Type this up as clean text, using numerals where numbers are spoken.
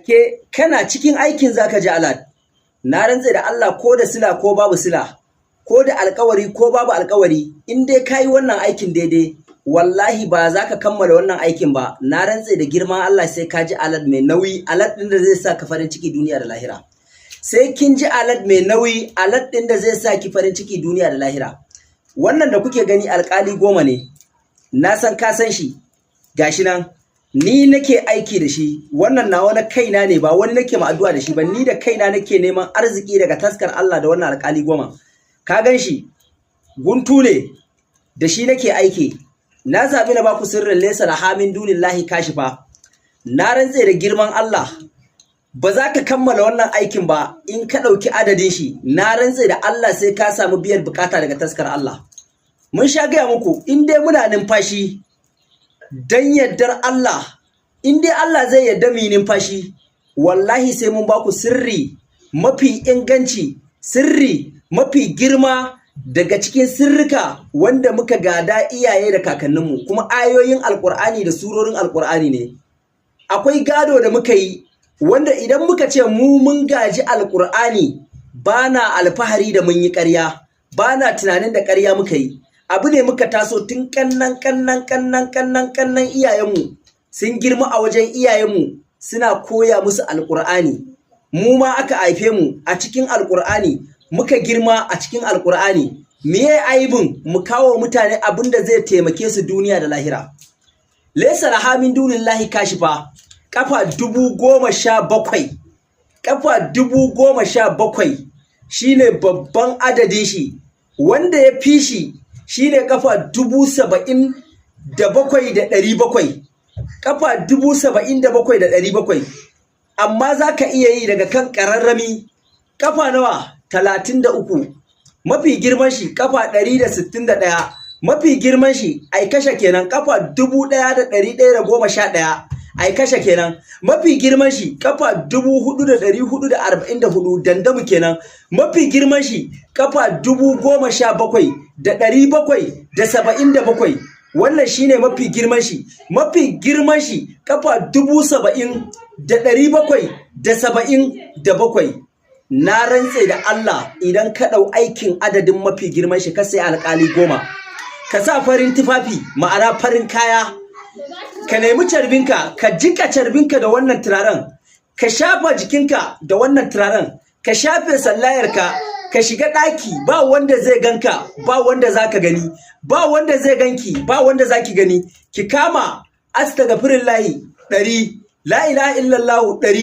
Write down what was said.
ke kana cikin aikin zaka ji alat. Na rantse da Allah ko da sila ko babu sila, ko da alkawari ko babu alkawari, in dai kayi wannan aikin daidai, wallahi ba za ka kammala wannan aikin ba. Na rantse da girman Allah sai ka ji alat mai nauyi, alat ɗin da zai sa ka farin ciki duniya da lahira. Sai kin ji alat mai nauyi, alat ɗin da zai sa ki farin ciki duniya da lahira. Wannan da kuke gani alƙali 10 ne, na san ka san shi, gashi nan. Ni nake aiki da shi, wannan nawa na kaina ne, ba wani nake ma addu'a da shi ba, ni da kaina nake neman arziki daga taskar Allah da wannan alƙali 10. Ka gan shi guntu ne, da shi nake aiki. Na zabi na baku sirrin laysa lahamin dunillahi kashifa. Na rantse da girman Allah, ba za ka kammala wannan aikin ba in ka ɗauki adadin shi. Na rantse da Allah sai ka samu biyar bukata daga taskar Allah. Mun sha gaya muku, in dai muna numfashi, dan yardar Allah, in dai Allah zai yarda mu yi numfashi, wallahi sai mun baku sirri mafi inganci, sirri mafi girma daga cikin sirrika wanda muka gada iyaye da kakanninmu, kuma ayoyin alkur'ani da surorin alkur'ani ne. Akwai gado da muka yi wanda idan muka ce mu mun gaji alkur'ani, ba na alfahari da mun yi ƙarya, ba na tunanin da ƙarya muka yi. Abu ne muka taso tun kannan iyayenmu sun girma a wajen iyayenmu suna koya musu alkur'ani. Mu ma aka haife mu a cikin alkur'ani, muka girma a cikin alkur'ani. Meye aibin mu kawo mutane abin da zai taimake su duniya da lahira? Laysa lahamin dunillahi kashifa, kafa 17,000, kafa 17,000 shine babban adadin shi. Wanda ya fi shi shine kafa 77,700, kafa 77,700. Amma za ka iya yi daga kan ƙararrami kafa nawa? 33. Mafi girman shi kafa 161. Mafi girman shi ai kashe kenan kafa 1,111 ai kashe kenan. Mafi girman shi kafa 4,444 dandamu kenan. Mafi girman shi kafa 17,777. Wannan shine mafi girman shi. Mafi girman shi kafa 70,777. Na rantse da Allah, idan ka ɗau aikin adadin mafi girman shi ka sai alƙali 10, ka sa farin tufafi, ma'ana farin kaya, ka nemi carbinka, ka jika carbinka da wannan turaren, ka shafa jikinka da wannan turaren, ka shafe sallayarka, ka shiga ɗaki, ba wanda zai ganka, ba wanda za ka gani, ba wanda zai ganki, ba wanda za ki gani. Ki kama astaghfirullahi 100, la ilaha illallah 100.